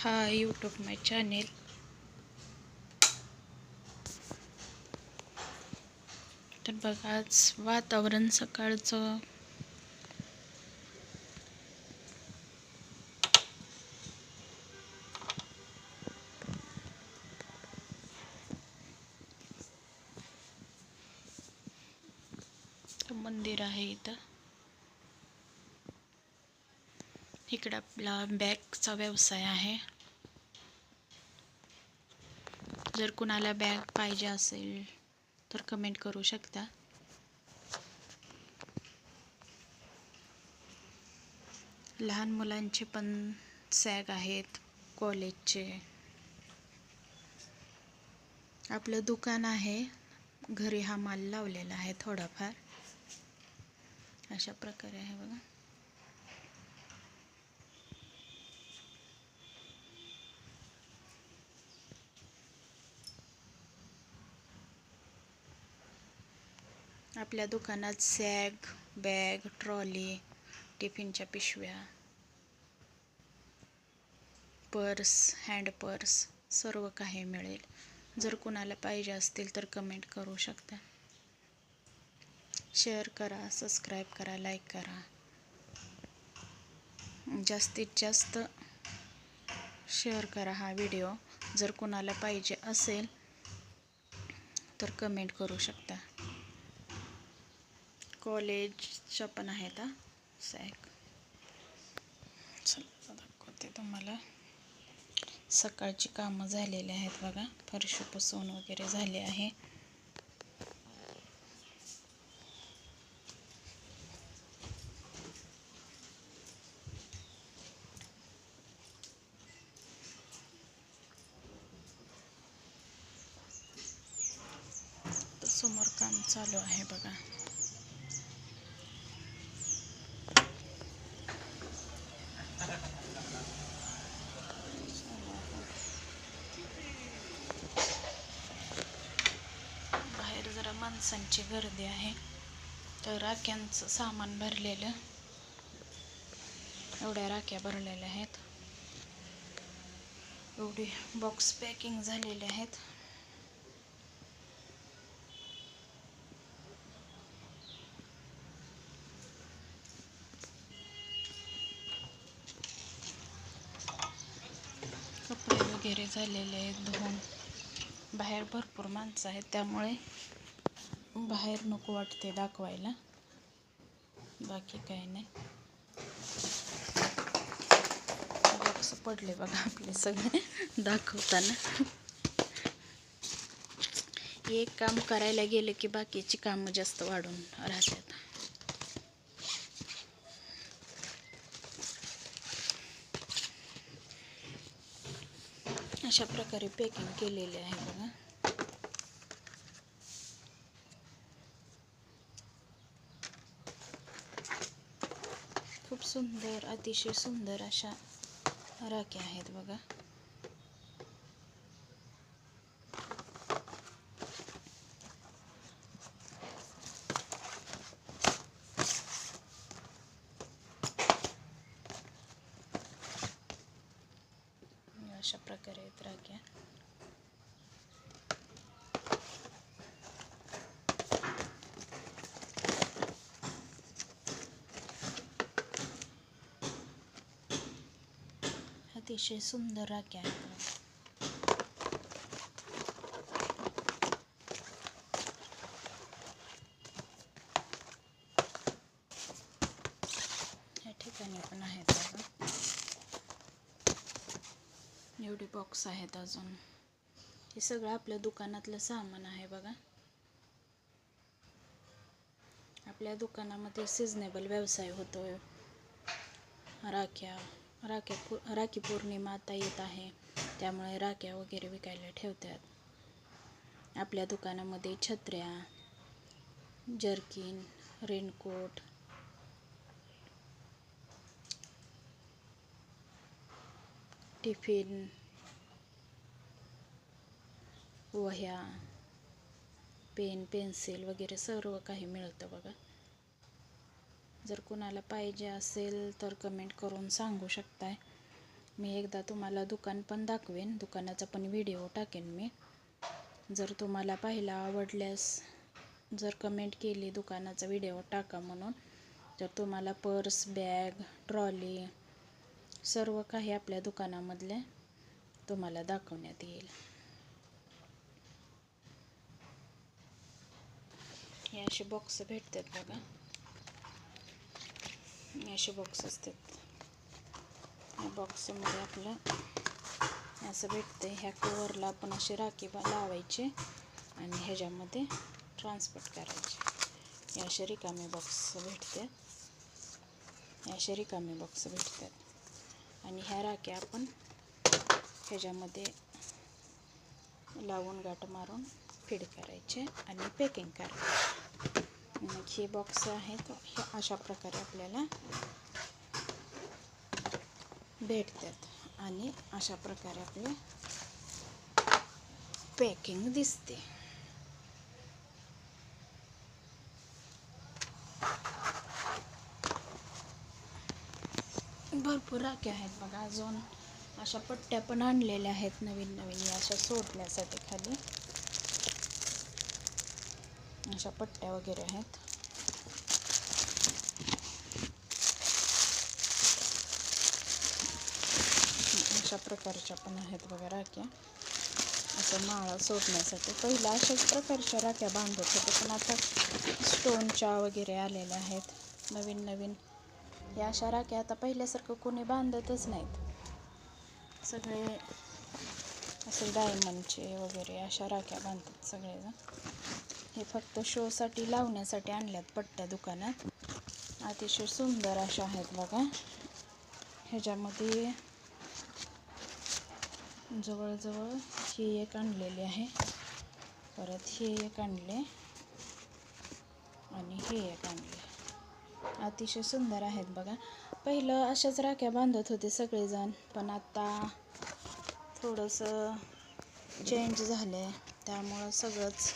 Hi YouTube my channel. तर बघा आज वातावरण सकाळचं मंदिर आहे इकडे आपला बॅगचा व्यवसाय आहे. जर कुणाला बॅग पाहिजे असेल तर कमेंट करू शकता. लहान मुलांचे पण सॅग आहेत कॉलेजचे. आपलं दुकान आहे, घरी हा माल लावलेला आहे थोडाफार. अशा प्रकारे आहे बघा. आपल्या दुकानात सॅग, बॅग, ट्रॉली, टिफिनच्या पिशव्या, पर्स, हँड पर्स सर्व काही मिळेल. जर कुणाला पाहिजे असतील तर कमेंट करू शकता. शेअर करा, सबस्क्राईब करा, लाईक करा. जास्तीत जास्त शेअर करा हा व्हिडिओ. जर कुणाला पाहिजे असेल तर कमेंट करू शकता. कॉलेजच्या पण आहेत सॅग. चला दाखवते तुम्हाला. सकाळची कामं झालेली आहेत बघा. फरशी पुसून वगैरे झाले आहे. समोर काम चालू आहे बघा. बाहेर जरा माणसांची गर्दी आहे. तर राख्यांचं सामान भरलेलं, एवढ्या राख्या भरलेल्या आहेत. एवढे बॉक्स पॅकिंग झालेले आहेत. कपडे वगैरे झालेले आहेत धुवून. बाहेर भरपूर माणसं आहेत त्यामुळे बाहेर नको वाटते दाखवायला, बाकी काही नाही. बॉक्स पडले बघा आपले सगळे दाखवताना. एक काम करायला गेलं की बाकीची कामं जास्त वाढून राहतात. अशा प्रकारे पॅकिंग केलेले आहे बघा. खूप सुंदर, अतिशय सुंदर अशा राख्या आहेत बघा. अशा प्रकारे आहेत राख्या. अतिशय सुंदर राख्या आहेत. या ठिकाणी पण आहेत बघा. एवढे बॉक्स आहेत अजून. हे सगळं आपल्या दुकानातलं सामान आहे बघा. आपल्या दुकानामध्ये सिजनेबल व्यवसाय होतो. राखी पौर्णिमा आता येत आहे, त्यामुळे राख्या वगैरे विकायला ठेवतात. आपल्या दुकानामध्ये छत्र्या, जर्किन, रेनकोट, टिफिन, वह्या, पेन, पेन्सिल वगैरे सर्व काही मिळतं बघा. जर कुणाला पाहिजे असेल तर कमेंट करून सांगू शकताय. मी एकदा तुम्हाला दुकान पण दाखवेन, दुकानाचा पण व्हिडिओ टाकेन मी. जर तुम्हाला पाहायला आवडल्यास जर कमेंट केली दुकानाचा व्हिडिओ टाका म्हणून, तर तुम्हाला पर्स, बॅग, ट्रॉली सर्व काही आपल्या दुकानामधले तुम्हाला दाखवण्यात येईल. हे असे बॉक्स भेटतात बघा, असे बॉक्स असतात. या बॉक्समध्ये आपलं असं भेटते. ह्या कवरला आपण असे राखी लावायचे आणि ह्याच्यामध्ये ट्रान्सपोर्ट करायचे. या असे रिकामे बॉक्स भेटतात, या असे रिकामे बॉक्स भेटतात आणि ह्या राख्या आपण ह्याच्यामध्ये लावून गाठ मारून फीड करायचे आणि पॅकिंग करायचे. मग हे बॉक्स आहेत हे अशा प्रकारे आपल्याला भेटतात आणि अशा प्रकारे आपले पॅकिंग दिसते. भरपूर राख्या आहेत बघा. अजून अशा पट्ट्या पण आणलेल्या आहेत नवीन नवीन, अशा सोडण्यासाठी खाली अशा पट्ट्या वगैरे आहेत. अशा प्रकारच्या पण आहेत बघा राख्या, असं माळा सोडण्यासाठी. पहिल्या अशाच प्रकारच्या राख्या बांधत होते, पण आता स्टोनच्या वगैरे आलेल्या आहेत नवीन नवीन. या अशा राख्या आता पहिल्यासारखं कोणी बांधतच नाहीत. सगळे असे डायमंडचे वगैरे अशा राख्या बांधतात सगळेजण. हे फक्त शोसाठी लावण्यासाठी आणल्यात पट्ट्या दुकानात. अतिशय सुंदर अशा आहेत बघा. ह्याच्यामध्ये जवळजवळ हे एक आणलेले आहे, परत हे एक आणले आणि हे एक आणले. अतिशय सुंदर आहेत बघा. पहिलं अशाच राख्या बांधत होते सगळेजण, पण आता थोडंसं चेंज झालं, त्यामुळं सगळंच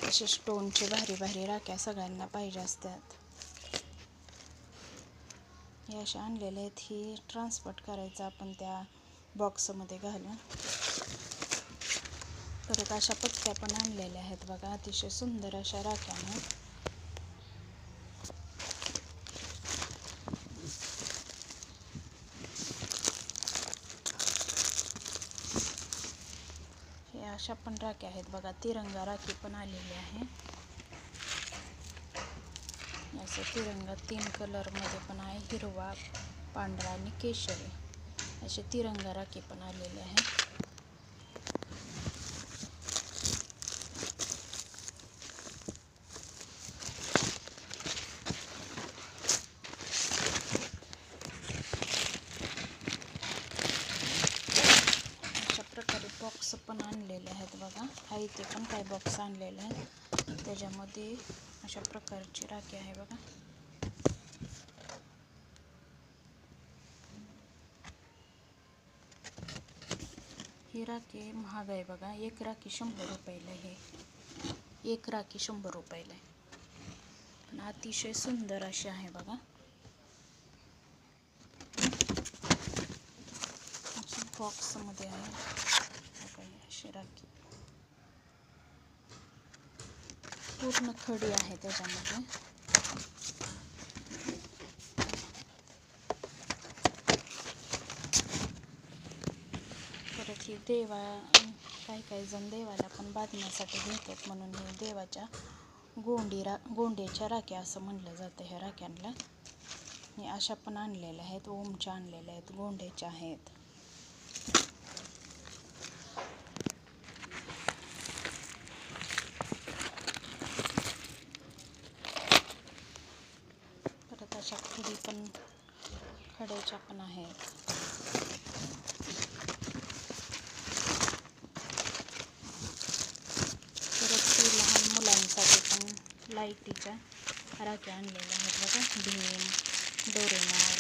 असे स्टोनचे भारी भारी राख्या सगळ्यांना पाहिजे असतात. हे अशा आणलेले आहेत. ही ट्रान्सपोर्ट करायचं आपण त्या बॉक्समध्ये घालून. परत अशा पट्ट्या पण आणलेल्या आहेत बघा, अतिशय सुंदर अशा राख्या आहेत. हे अशा पण राख्या आहेत बघा. तिरंगा राखी पण आलेली आहे. असं तिरंगा 3 कलरमध्ये पण आहे, हिरवा, पांढरा आणि केशरी असे तिरंगा राखी पण आलेले आहे. अशा प्रकारे बॉक्स पण आणलेले आहेत बघा. इथे पण काही बॉक्स आणलेले आहेत, त्याच्यामध्ये अशा प्रकारची राखी आहे बघा. ही राखी महाग आहे बघा. एक राखी 100 रुपयाला आहे. एक राखी 100 रुपयाला आहे, पण अतिशय सुंदर अशी आहे बघा. बॉक्समध्ये आहे अशी राखी, पूर्ण खडी आहे त्याच्यामध्ये. परत ही काही जण देवाला पण बांधण्यासाठी घेतात, म्हणून हे देवाच्या गोंड्याच्या राख्या असं म्हणलं जातं ह्या राख्यांना. हे अशा पण आणलेल्या आहेत, ओमच्या आणलेल्या आहेत, गोंड्याच्या आहेत. परत अशा खड्याच्या पण आहेत. लहान मुलांसाठी पण लाईटीच्या राख्या आणलेल्या आहेत बघा. भीम, डोरेमॉन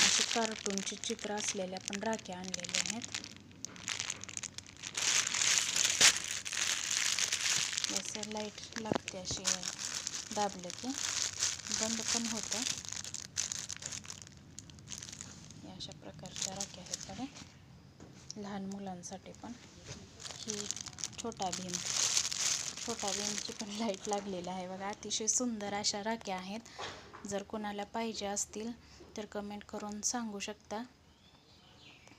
असे कार्टूनचे चित्र असलेल्या पण राख्या आणलेल्या आहेत. असं लाईट लागते, अशी दाबले की बंद पण होतं. अशा प्रकारच्या राख्या आहेत बघा, लहान मुलांसाठी पण. ही छोटा भीमची पण लाईट लागलेली आहे बघा. अतिशय सुंदर अशा राख्या आहेत. जर कोणाला पाहिजे असतील तर कमेंट करून सांगू शकता,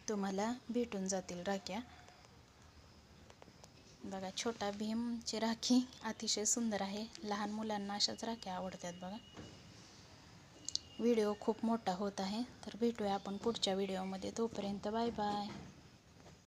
तुम्हाला भेटून जातील राख्या बघा. छोटा भीमची राखी अतिशय सुंदर आहे. लहान मुलांना अशाच राख्या आवडतात बघा. व्हिडिओ खूप मोठा होत आहे, तर भेटूया आपण पुढच्या व्हिडिओमध्ये. तोपर्यंत बाय बाय.